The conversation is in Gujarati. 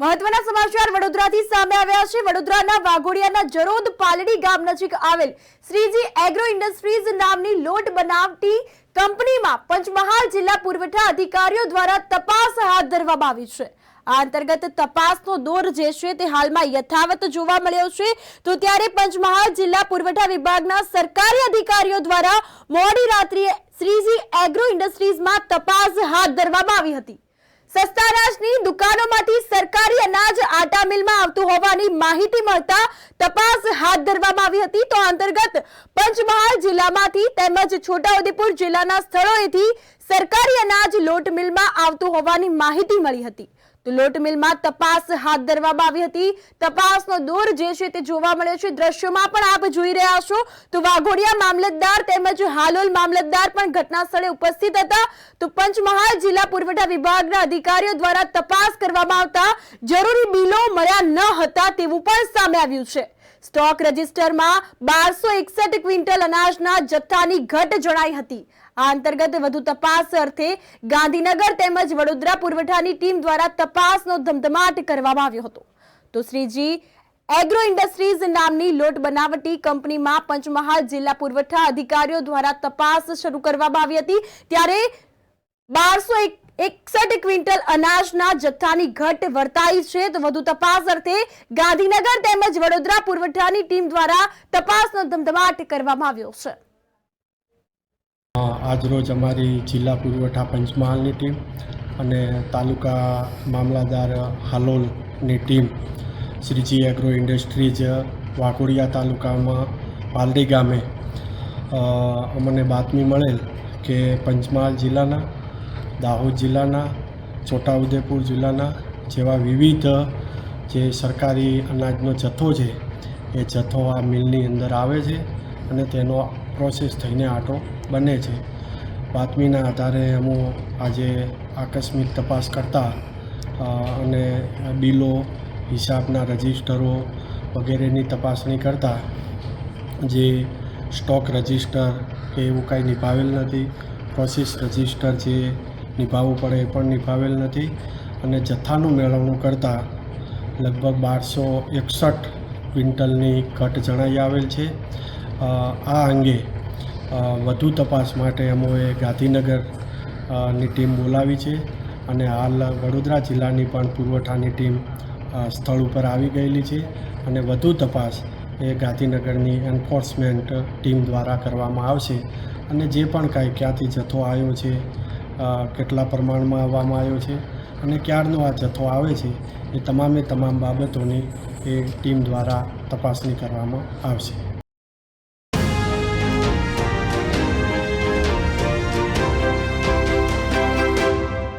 મહત્વના સમાચાર વડોદરાથી સામે આવ્યા છે। વડોદરાના વાઘોડિયાના જરોદ પાલડી ગામ નજીક આવેલ શ્રીજી એગ્રો ઇન્ડસ્ટ્રીઝ નામની લોટ બનાવટી કંપનીમાં પંચમહાલ જિલ્લા પુરવઠા અધિકારીઓ દ્વારા તપાસ હાથ ધરવામાં આવી છે। આ અંતર્ગત તપાસનો દોર જે છે તે હાલમાં યથાવત જોવા મળ્યો છે। તો ત્યારે પંચમહાલ જિલ્લા પુરવઠા વિભાગના સરકારી અધિકારીઓ દ્વારા મોડી રાત્રિએ શ્રીજી એગ્રો ઇન્ડસ્ટ્રીઝમાં તપાસ હાથ ધરવામાં આવી હતી। સસ્તા અનાજની દુકાનોમાંથી સરકારી અનાજ આટા મિલમાં આવતું હોવાની માહિતી મળતા તપાસ હાથ ધરવામાં આવી હતી। તો અંતર્ગત પંચમહાલ જિલ્લામાંથી તેમજ છોટાઉદેપુર જિલ્લાના સ્થળોએથી સરકારી અનાજ લોટ મિલમાં આવતું હોવાની માહિતી મળી હતી। તો લોટ મિલમાં તપાસ હાથ ધરવામાં આવી હતી। તપાસનો દોર જે છે તે જોવા મળ્યો છે। દ્રશ્યોમાં પણ આપ જોઈ રહ્યા છો તો વાઘોડિયા મામલતદાર તેમજ હાલોલ મામલતદાર પણ ઘટના સ્થળે ઉપસ્થિત હતા। તો પંચમહાલ જિલ્લા પુરવઠા વિભાગના અધિકારીઓ દ્વારા તપાસ કરવામાં આવતા જરૂરી બિલો મળ્યા ન હતા તેવું પણ સામે આવ્યું છે। સ્ટોક રજિસ્ટરમાં 1261 ક્વિન્ટલ અનાજના જથ્થાની ઘટ જણાઈ હતી। આ અંતર્ગત વધુ તપાસ અર્થે ગાંધીનગર તેમજ વડોદરા પુરવઠાની ટીમ દ્વારા તપાસનો ધમધમાટ કરવામાં આવ્યો હતો। તો શ્રીજી એગ્રો ઇન્ડસ્ટ્રીઝ નામની લોટ બનાવટી કંપનીમાં પંચમહાલ જિલ્લા પુરવઠા અધિકારીઓ દ્વારા તપાસ શરૂ કરવામાં આવી હતી। ત્યારે 1261 ક્વિન્ટલ અનાજના જથ્થાની ઘટ વર્તાઈ છે। તો વધુ તપાસ અર્થે ગાંધીનગર તેમજ વડોદરા પુરવઠાની ટીમ દ્વારા તપાસનો ધમધમાટ કરવામાં આવ્યો છે। આજરોજ અમારી જિલ્લા પુરવઠા પંચમહાલની ટીમ અને તાલુકા મામલતદાર હાલોલની team Shreeji agro industries Waghodia તાલુકામાં પાલડી ગામે અમને બાતમી મળેલ કે પંચમહાલ જિલ્લાના, દાહોદ જિલ્લાના, છોટાઉદેપુર જિલ્લાના જેવા વિવિધ જે સરકારી અનાજનો જથ્થો છે એ જથ્થો આ મિલની અંદર આવે છે અને તેનો પ્રોસેસ થઈને આટો બને છે। બાતમીના આધારે અમે આજે આકસ્મિક તપાસ કરતા અને બિલો, હિસાબના રજિસ્ટરો વગેરેની તપાસણી કરતા જે સ્ટોક રજિસ્ટર કે એવું કાંઈ નિભાવેલ નથી, પ્રોસેસ રજિસ્ટર જે નિભાવવું પડે એ પણ નિભાવેલ નથી અને જથ્થાનું મેળવણું કરતાં લગભગ 1261 ક્વિન્ટલની ઘટ જણાઈ આવેલ છે। આ અંગે વધુ તપાસ માટે અમોએ ગાંધીનગરની ટીમ બોલાવી છે અને હાલ વડોદરા જિલ્લાની પણ પુરવઠાની ટીમ સ્થળ ઉપર આવી ગયેલી છે અને વધુ તપાસ એ ગાંધીનગરની એન્ફોર્સમેન્ટ ટીમ દ્વારા કરવામાં આવશે અને જે પણ કાંઈ ક્યાંથી જથ્થો આવ્યો છે, કેટલા પ્રમાણમાં આવવામાં આવ્યો છે અને ક્યારનો આ જથ્થો આવે છે એ તમામ બાબતોની એ ટીમ દ્વારા તપાસણી કરવામાં આવશે।